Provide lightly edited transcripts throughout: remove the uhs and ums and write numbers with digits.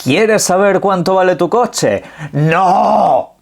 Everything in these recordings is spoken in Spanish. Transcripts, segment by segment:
¿Quieres saber cuánto vale tu coche? ¡No!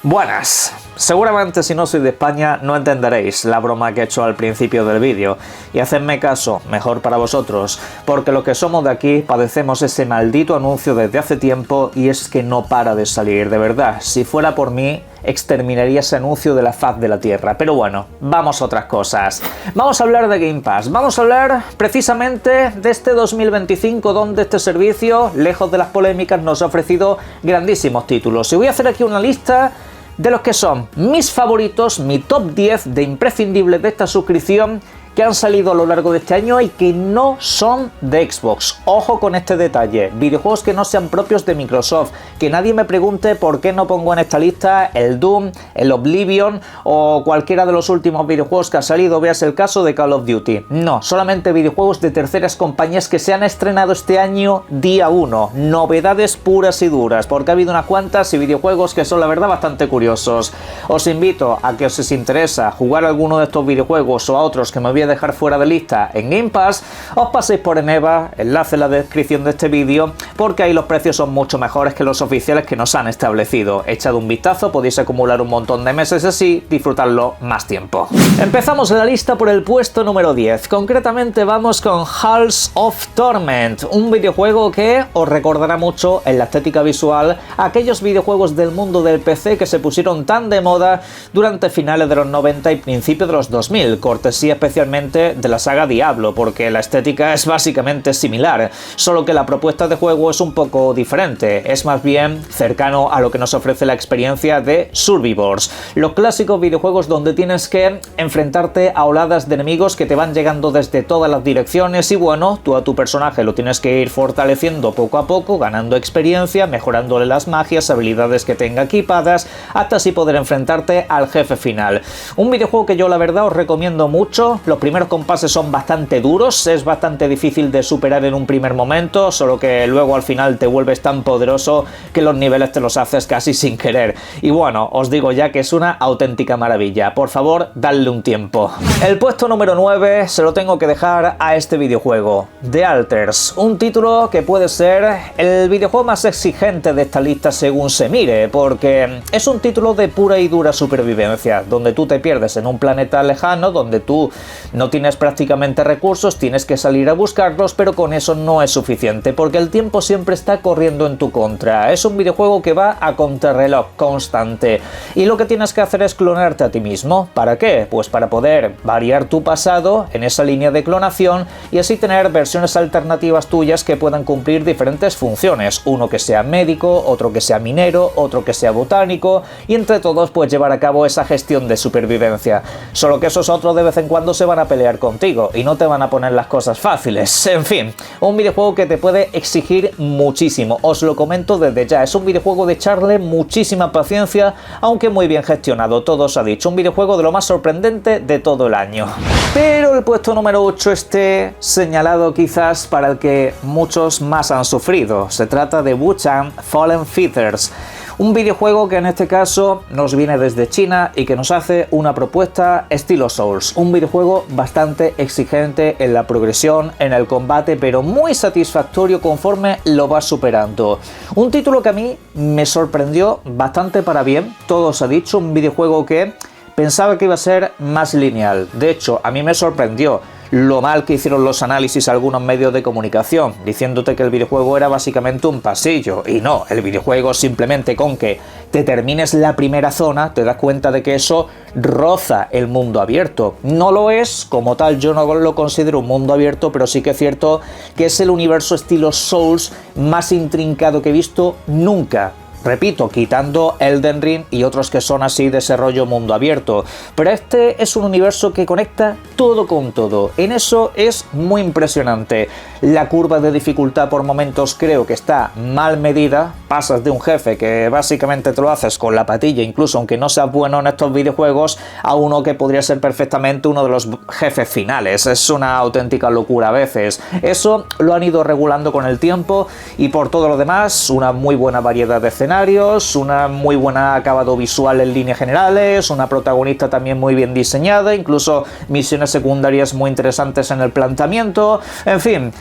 Buenas. Seguramente si no sois de España no entenderéis la broma que he hecho al principio del vídeo, y hacedme caso, mejor para vosotros, porque los que somos de aquí padecemos ese maldito anuncio desde hace tiempo y es que no para de salir, de verdad. Si fuera por mí, exterminaría ese anuncio de la faz de la tierra. Pero bueno, vamos a otras cosas. Vamos a hablar de Game Pass, vamos a hablar precisamente de este 2025 donde este servicio, lejos de las polémicas, nos ha ofrecido grandísimos títulos. Y voy a hacer aquí una lista de los que son mis favoritos, mi top 10 de imprescindibles de esta suscripción que han salido a lo largo de este año y que no son de Xbox. Ojo con este detalle, videojuegos que no sean propios de Microsoft, que nadie me pregunte por qué no pongo en esta lista el Doom, el Oblivion o cualquiera de los últimos videojuegos que ha salido, veas el caso de Call of Duty. No, solamente videojuegos de terceras compañías que se han estrenado este año día 1, novedades puras y duras, porque ha habido unas cuantas y videojuegos que son la verdad bastante curiosos. Os invito a que si os interesa jugar alguno de estos videojuegos o a otros que me voy a dejar fuera de lista en Game Pass, os paséis por Eneba, enlace en la descripción de este vídeo, porque ahí los precios son mucho mejores que los oficiales que nos han establecido. Echad un vistazo, podéis acumular un montón de meses así, disfrutarlo más tiempo. Empezamos la lista por el puesto número 10, concretamente vamos con Halls of Torment, un videojuego que os recordará mucho en la estética visual a aquellos videojuegos del mundo del PC que se pusieron tan de moda durante finales de los 90 y principios de los 2000, cortesía especialmente de la saga Diablo, porque la estética es básicamente similar, solo que la propuesta de juego es un poco diferente, es más bien cercano a lo que nos ofrece la experiencia de Survivors, los clásicos videojuegos donde tienes que enfrentarte a oladas de enemigos que te van llegando desde todas las direcciones y bueno, tú a tu personaje lo tienes que ir fortaleciendo poco a poco, ganando experiencia, mejorándole las magias, habilidades que tenga equipadas, hasta así poder enfrentarte al jefe final. Un videojuego que yo la verdad os recomiendo mucho. Los primeros compases son bastante duros, es bastante difícil de superar en un primer momento, solo que luego al final te vuelves tan poderoso que los niveles te los haces casi sin querer. Y bueno, os digo ya que es una auténtica maravilla, por favor, dadle un tiempo. El puesto número 9 se lo tengo que dejar a este videojuego, The Alters, un título que puede ser el videojuego más exigente de esta lista según se mire, porque es un título de pura y dura supervivencia, donde tú te pierdes en un planeta lejano, donde tú no tienes prácticamente recursos, tienes que salir a buscarlos, pero con eso no es suficiente, porque el tiempo siempre está corriendo en tu contra. Es un videojuego que va a contrarreloj constante, y lo que tienes que hacer es clonarte a ti mismo. ¿Para qué? Pues para poder variar tu pasado en esa línea de clonación y así tener versiones alternativas tuyas que puedan cumplir diferentes funciones. Uno que sea médico, otro que sea minero, otro que sea botánico, y entre todos pues llevar a cabo esa gestión de supervivencia. Solo que esos otros de vez en cuando se van a pelear contigo y no te van a poner las cosas fáciles. En fin, un videojuego que te puede exigir muchísimo, os lo comento desde ya, es un videojuego de echarle muchísima paciencia, aunque muy bien gestionado, todo se ha dicho, un videojuego de lo más sorprendente de todo el año. Pero el puesto número 8 esté señalado quizás para el que muchos más han sufrido, se trata de Wuchan Fallen Feathers, un videojuego que en este caso nos viene desde China y que nos hace una propuesta estilo Souls, un videojuego bastante exigente en la progresión, en el combate, pero muy satisfactorio conforme lo vas superando. Un título que a mí me sorprendió bastante para bien, todo se ha dicho, un videojuego que pensaba que iba a ser más lineal, de hecho a mí me sorprendió lo mal que hicieron los análisis algunos medios de comunicación, diciéndote que el videojuego era básicamente un pasillo, y no, el videojuego simplemente con que te termines la primera zona, te das cuenta de que eso roza el mundo abierto. No lo es, como tal yo no lo considero un mundo abierto, pero sí que es cierto que es el universo estilo Souls más intrincado que he visto nunca. Repito, quitando Elden Ring y otros que son así de ese rollo mundo abierto. Pero este es un universo que conecta todo con todo. En eso es muy impresionante. La curva de dificultad por momentos creo que está mal medida. Pasas de un jefe que básicamente te lo haces con la patilla, incluso aunque no seas bueno en estos videojuegos, a uno que podría ser perfectamente uno de los jefes finales. Es una auténtica locura a veces. Eso lo han ido regulando con el tiempo y por todo lo demás, una muy buena variedad de escenarios, una muy buena acabado visual en líneas generales, una protagonista también muy bien diseñada, incluso misiones secundarias muy interesantes en el planteamiento, en fin,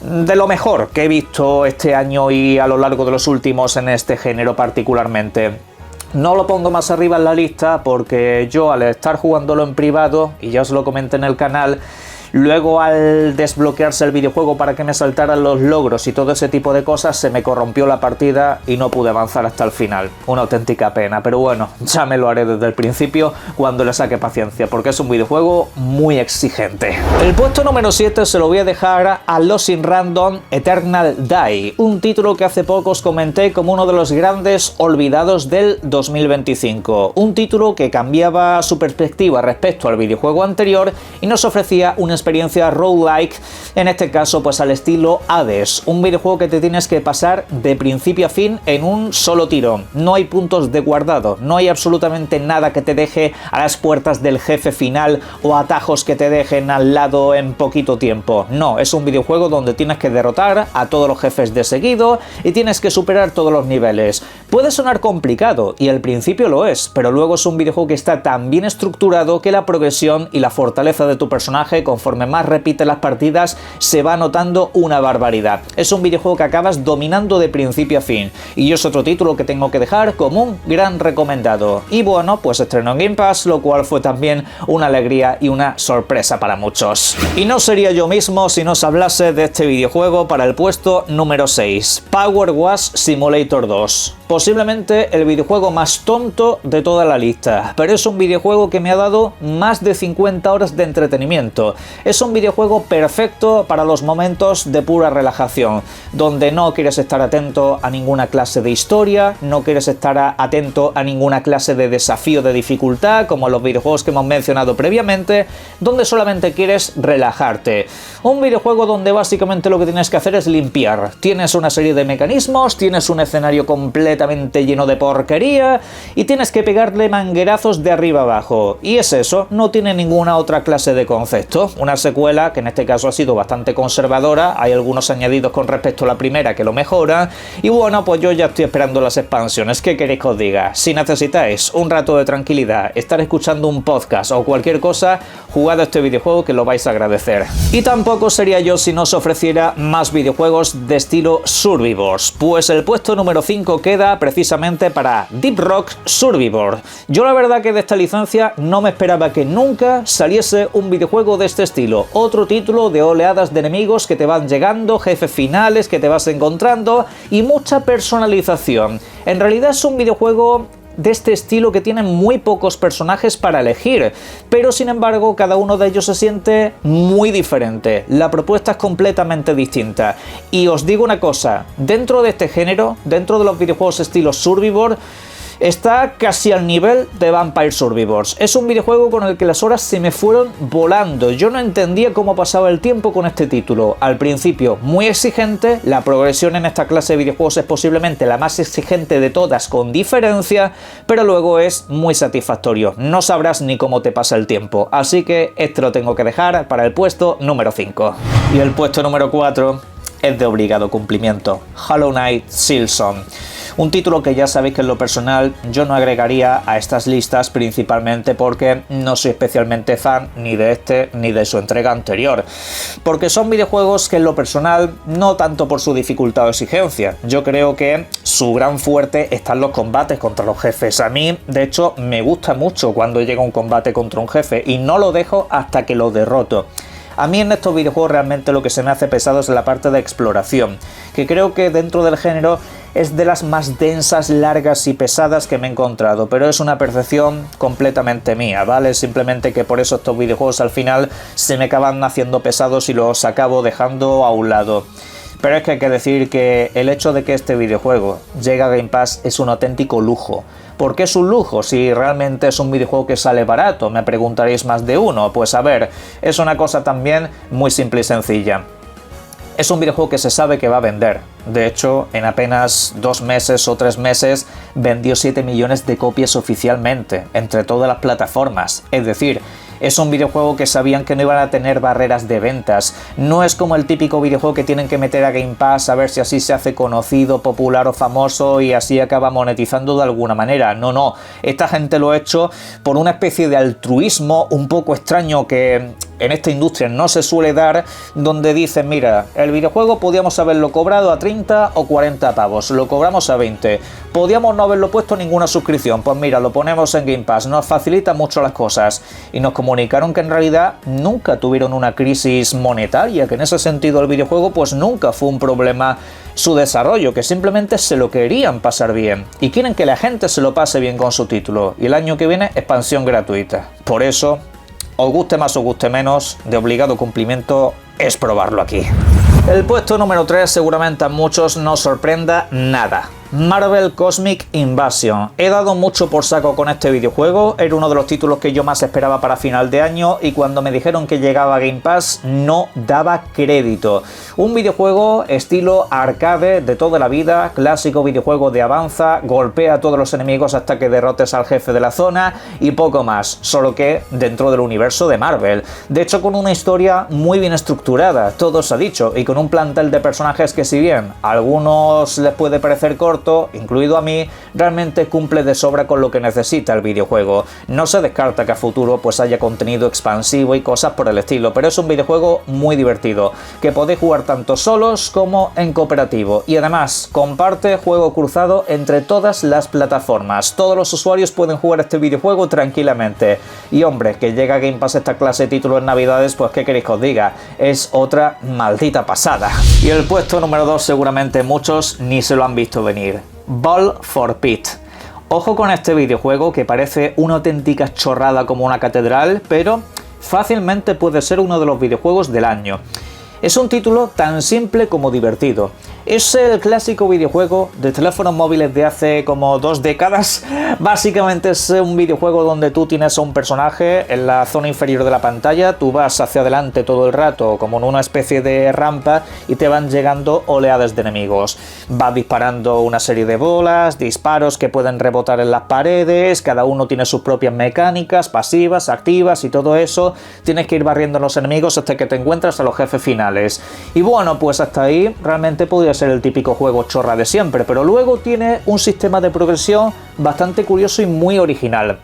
de lo mejor que he visto este año y a lo largo de los últimos en este género particularmente. No lo pongo más arriba en la lista porque yo, al estar jugándolo en privado, y ya os lo comenté en el canal, luego al desbloquearse el videojuego para que me saltaran los logros y todo ese tipo de cosas, se me corrompió la partida y no pude avanzar hasta el final. Una auténtica pena, pero bueno, ya me lo haré desde el principio cuando le saque paciencia, porque es un videojuego muy exigente. El puesto número 7 se lo voy a dejar a Lost in Random Eternal Die, un título que hace poco os comenté como uno de los grandes olvidados del 2025. Un título que cambiaba su perspectiva respecto al videojuego anterior y nos ofrecía una experiencia roguelike, en este caso pues al estilo Hades, un videojuego que te tienes que pasar de principio a fin en un solo tirón. No hay puntos de guardado, no hay absolutamente nada que te deje a las puertas del jefe final o atajos que te dejen al lado en poquito tiempo. No, es un videojuego donde tienes que derrotar a todos los jefes de seguido y tienes que superar todos los niveles. Puede sonar complicado y al principio lo es, pero luego es un videojuego que está tan bien estructurado que la progresión y la fortaleza de tu personaje conforme más repite las partidas se va notando una barbaridad. Es un videojuego que acabas dominando de principio a fin y es otro título que tengo que dejar como un gran recomendado. Y bueno, pues estrenó en Game Pass, lo cual fue también una alegría y una sorpresa para muchos. Y no sería yo mismo si no os hablase de este videojuego para el puesto número 6, Power Wash Simulator 2. Posiblemente el videojuego más tonto de toda la lista, pero es un videojuego que me ha dado más de 50 horas de entretenimiento. Es un videojuego perfecto para los momentos de pura relajación, donde no quieres estar atento a ninguna clase de historia, no quieres estar atento a ninguna clase de desafío de dificultad, como los videojuegos que hemos mencionado previamente, donde solamente quieres relajarte. Un videojuego donde básicamente lo que tienes que hacer es limpiar. Tienes una serie de mecanismos, tienes un escenario completamente lleno de porquería y tienes que pegarle manguerazos de arriba abajo. Y es eso, no tiene ninguna otra clase de concepto. Una secuela que en este caso ha sido bastante conservadora, hay algunos añadidos con respecto a la primera que lo mejoran y bueno, pues yo ya estoy esperando las expansiones. ¿Qué queréis que os diga? Si necesitáis un rato de tranquilidad, estar escuchando un podcast o cualquier cosa, jugad a este videojuego que lo vais a agradecer. Y tampoco sería yo si no os ofreciera más videojuegos de estilo Survivors, pues el puesto número 5 queda precisamente para Deep Rock Survivor. Yo la verdad que de esta licencia no me esperaba que nunca saliese un videojuego de este estilo, otro título de oleadas de enemigos que te van llegando, jefes finales que te vas encontrando y mucha personalización. En realidad es un videojuego de este estilo que tiene muy pocos personajes para elegir, pero sin embargo cada uno de ellos se siente muy diferente. La propuesta es completamente distinta y os digo una cosa, dentro de este género, dentro de los videojuegos estilo Survivor, está casi al nivel de Vampire Survivors. Es un videojuego con el que las horas se me fueron volando. Yo no entendía cómo pasaba el tiempo con este título. Al principio muy exigente, la progresión en esta clase de videojuegos es posiblemente la más exigente de todas con diferencia, pero luego es muy satisfactorio. No sabrás ni cómo te pasa el tiempo. Así que este lo tengo que dejar para el puesto número 5. Y el puesto número 4 es de obligado cumplimiento. Hollow Knight Silksong. Un título que ya sabéis que en lo personal yo no agregaría a estas listas, principalmente porque no soy especialmente fan ni de este ni de su entrega anterior, porque son videojuegos que en lo personal, no tanto por su dificultad o exigencia, yo creo que su gran fuerte está en los combates contra los jefes. A mí, de hecho, me gusta mucho cuando llega un combate contra un jefe y no lo dejo hasta que lo derroto. A mí en estos videojuegos realmente lo que se me hace pesado es la parte de exploración, que creo que dentro del género es de las más densas, largas y pesadas que me he encontrado, pero es una percepción completamente mía, ¿vale? Simplemente que por eso estos videojuegos al final se me acaban haciendo pesados y los acabo dejando a un lado. Pero es que hay que decir que el hecho de que este videojuego llegue a Game Pass es un auténtico lujo. ¿Por qué es un lujo si realmente es un videojuego que sale barato? Me preguntaréis más de uno. Pues a ver, es una cosa también muy simple y sencilla. Es un videojuego que se sabe que va a vender. De hecho, en apenas 2 meses o 3 meses vendió 7 millones de copias oficialmente, entre todas las plataformas. Es decir, es un videojuego que sabían que no iban a tener barreras de ventas. No es como el típico videojuego que tienen que meter a Game Pass a ver si así se hace conocido, popular o famoso y así acaba monetizando de alguna manera. No, no. Esta gente lo ha hecho por una especie de altruismo un poco extraño que en esta industria no se suele dar, donde dicen, mira, el videojuego podíamos haberlo cobrado a 30 o 40 pavos, lo cobramos a 20. Podíamos no haberlo puesto ninguna suscripción, pues mira, lo ponemos en Game Pass, nos facilita mucho las cosas. Y nos comunicaron que en realidad nunca tuvieron una crisis monetaria, que en ese sentido el videojuego pues nunca fue un problema su desarrollo, que simplemente se lo querían pasar bien y quieren que la gente se lo pase bien con su título. Y el año que viene, expansión gratuita. Por eso, os guste más o guste menos, de obligado cumplimiento es probarlo aquí. El puesto número 3 seguramente a muchos no sorprenda nada. Marvel Cosmic Invasion. He dado mucho por saco con este videojuego, era uno de los títulos que yo más esperaba para final de año y cuando me dijeron que llegaba a Game Pass no daba crédito. Un videojuego estilo arcade de toda la vida, clásico videojuego de avanza, golpea a todos los enemigos hasta que derrotes al jefe de la zona y poco más, solo que dentro del universo de Marvel. De hecho, con una historia muy bien estructurada, todo se ha dicho, y con un plantel de personajes que si bien a algunos les puede parecer corto, incluido a mí, realmente cumple de sobra con lo que necesita el videojuego. No se descarta que a futuro pues haya contenido expansivo y cosas por el estilo, pero es un videojuego muy divertido, que podéis jugar tanto solos como en cooperativo, y además comparte juego cruzado entre todas las plataformas. Todos los usuarios pueden jugar este videojuego tranquilamente, y hombre, que llega a Game Pass esta clase de títulos en Navidades, pues qué queréis que os diga, es otra maldita pasada. Y el puesto número 2 seguramente muchos ni se lo han visto venir. Ball for Pete. Ojo con este videojuego que parece una auténtica chorrada como una catedral, pero fácilmente puede ser uno de los videojuegos del año. Es un título tan simple como divertido. Es el clásico videojuego de teléfonos móviles de hace como 2 décadas. Básicamente es un videojuego donde tú tienes a un personaje en la zona inferior de la pantalla, tú vas hacia adelante todo el rato como en una especie de rampa y te van llegando oleadas de enemigos. Vas disparando una serie de bolas, disparos que pueden rebotar en las paredes, cada uno tiene sus propias mecánicas, pasivas, activas y todo eso. Tienes que ir barriendo a los enemigos hasta que te encuentras a los jefes finales. Y bueno, pues hasta ahí realmente podría ser el típico juego chorra de siempre, pero luego tiene un sistema de progresión bastante curioso y muy original.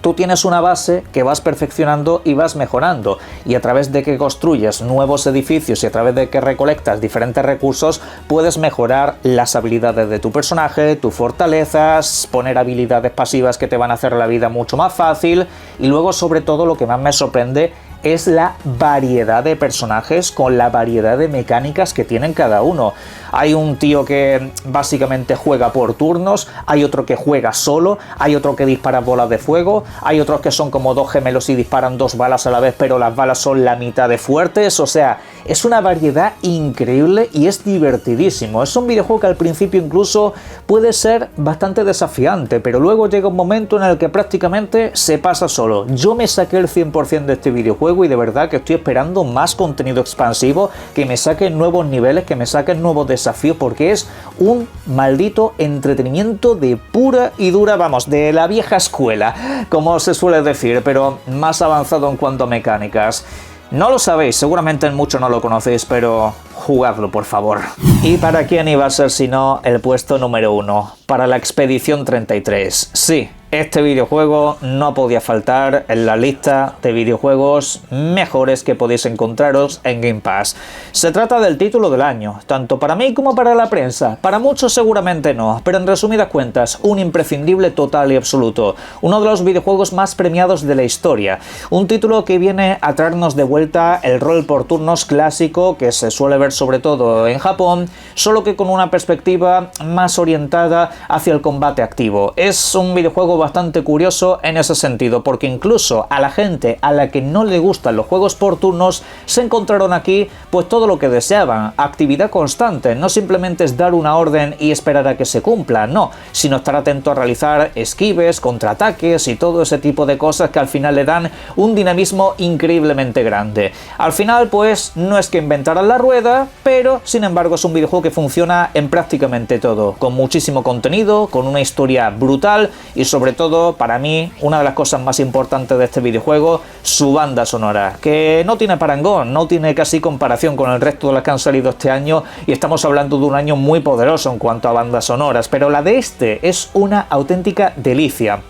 Tú tienes una base que vas perfeccionando y vas mejorando, y a través de que construyes nuevos edificios y a través de que recolectas diferentes recursos puedes mejorar las habilidades de tu personaje, tus fortalezas, poner habilidades pasivas que te van a hacer la vida mucho más fácil, y luego sobre todo lo que más me sorprende es la variedad de personajes con la variedad de mecánicas que tienen cada uno. Hay un tío que básicamente juega por turnos, hay otro que juega solo, hay otro que dispara bolas de fuego, hay otros que son como 2 gemelos y disparan 2 balas a la vez, pero las balas son la mitad de fuertes. O sea, es una variedad increíble y es divertidísimo. Es un videojuego que al principio incluso puede ser bastante desafiante, pero luego llega un momento en el que prácticamente se pasa solo. Yo me saqué el 100% de este videojuego y de verdad que estoy esperando más contenido expansivo, que me saquen nuevos niveles, que me saquen nuevos desafíos, porque es un maldito entretenimiento de pura y dura, vamos, de la vieja escuela, como se suele decir, pero más avanzado en cuanto a mecánicas. No lo sabéis, seguramente muchos no lo conocéis, pero jugadlo por favor. ¿Y para quién iba a ser sino el puesto número 1? Para la Expedición 33. Sí, este videojuego no podía faltar en la lista de videojuegos mejores que podéis encontraros en Game Pass. Se trata del título del año, tanto para mí como para la prensa. Para muchos seguramente no, pero en resumidas cuentas, un imprescindible total y absoluto. Uno de los videojuegos más premiados de la historia. Un título que viene a traernos de vuelta el rol por turnos clásico que se suele ver ver sobre todo en Japón, solo que con una perspectiva más orientada hacia el combate activo. Es un videojuego bastante curioso en ese sentido, porque incluso a la gente a la que no le gustan los juegos por turnos se encontraron aquí pues todo lo que deseaban, actividad constante, no simplemente es dar una orden y esperar a que se cumpla, no, sino estar atento a realizar esquives, contraataques y todo ese tipo de cosas que al final le dan un dinamismo increíblemente grande. Al final pues no es que inventaran la rueda, pero sin embargo es un videojuego que funciona en prácticamente todo, con muchísimo contenido, con una historia brutal y sobre todo para mí una de las cosas más importantes de este videojuego, su banda sonora, que no tiene parangón, no tiene casi comparación con el resto de las que han salido este año y estamos hablando de un año muy poderoso en cuanto a bandas sonoras, pero la de este es una auténtica delicia.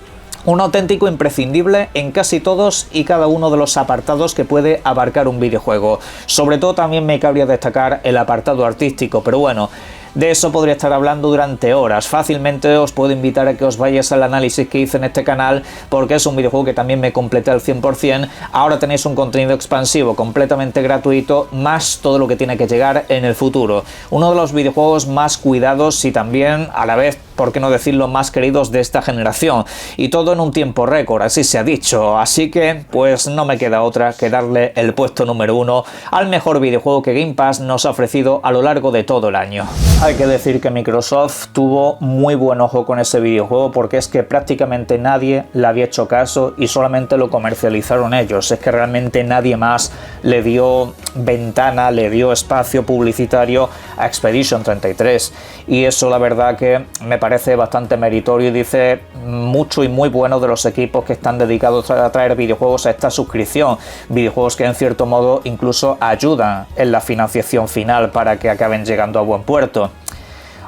Un auténtico imprescindible en casi todos y cada uno de los apartados que puede abarcar un videojuego. Sobre todo también me cabría destacar el apartado artístico, pero bueno, de eso podría estar hablando durante horas. Fácilmente os puedo invitar a que os vayáis al análisis que hice en este canal, porque es un videojuego que también me completé al 100%. Ahora tenéis un contenido expansivo completamente gratuito, más todo lo que tiene que llegar en el futuro. Uno de los videojuegos más cuidados y también, a la vez, por qué no decirlo, más queridos de esta generación. Y todo en un tiempo récord, así se ha dicho. Así que, pues no me queda otra que darle el puesto número 1 al mejor videojuego que Game Pass nos ha ofrecido a lo largo de todo el año. Hay que decir que Microsoft tuvo muy buen ojo con ese videojuego porque es que prácticamente nadie le había hecho caso y solamente lo comercializaron ellos. Es que realmente nadie más le dio ventana, le dio espacio publicitario a Expedition 33 y eso la verdad que me parece bastante meritorio y dice mucho y muy bueno de los equipos que están dedicados a traer videojuegos a esta suscripción, videojuegos que en cierto modo incluso ayudan en la financiación final para que acaben llegando a buen puerto.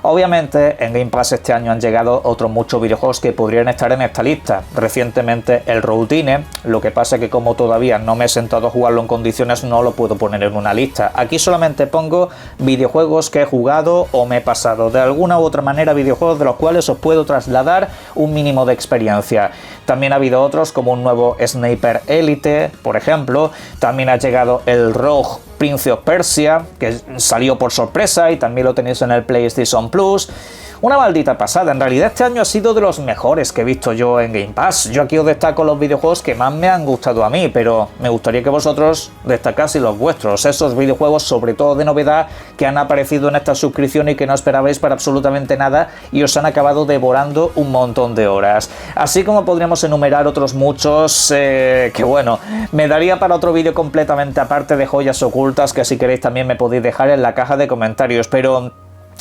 Obviamente en Game Pass este año han llegado otros muchos videojuegos que podrían estar en esta lista. Recientemente el Routine, lo que pasa que como todavía no me he sentado a jugarlo en condiciones no lo puedo poner en una lista. Aquí solamente pongo videojuegos que he jugado o me he pasado. De alguna u otra manera videojuegos de los cuales os puedo trasladar un mínimo de experiencia. También ha habido otros como un nuevo Sniper Elite, por ejemplo. También ha llegado el Rogue Prince of Persia, que salió por sorpresa y también lo tenéis en el PlayStation Plus. Una maldita pasada, en realidad este año ha sido de los mejores que he visto yo en Game Pass. Yo aquí os destaco los videojuegos que más me han gustado a mí, pero me gustaría que vosotros destacaseis los vuestros, esos videojuegos sobre todo de novedad que han aparecido en esta suscripción y que no esperabais para absolutamente nada y os han acabado devorando un montón de horas. Así como podríamos enumerar otros muchos que bueno, me daría para otro vídeo completamente aparte de joyas ocultas que si queréis también me podéis dejar en la caja de comentarios, pero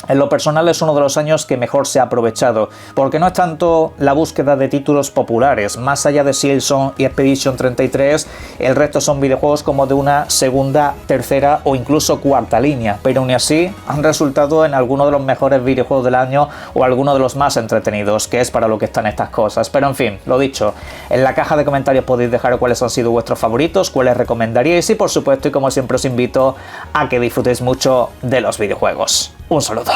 en lo personal es uno de los años que mejor se ha aprovechado, porque no es tanto la búsqueda de títulos populares, más allá de Silson y Expedition 33, el resto son videojuegos como de una segunda, tercera o incluso cuarta línea, pero aún así han resultado en algunos de los mejores videojuegos del año o algunos de los más entretenidos, que es para lo que están estas cosas. Pero en fin, lo dicho, en la caja de comentarios podéis dejar cuáles han sido vuestros favoritos, cuáles recomendaríais y por supuesto y como siempre os invito a que disfrutéis mucho de los videojuegos. Un saludo.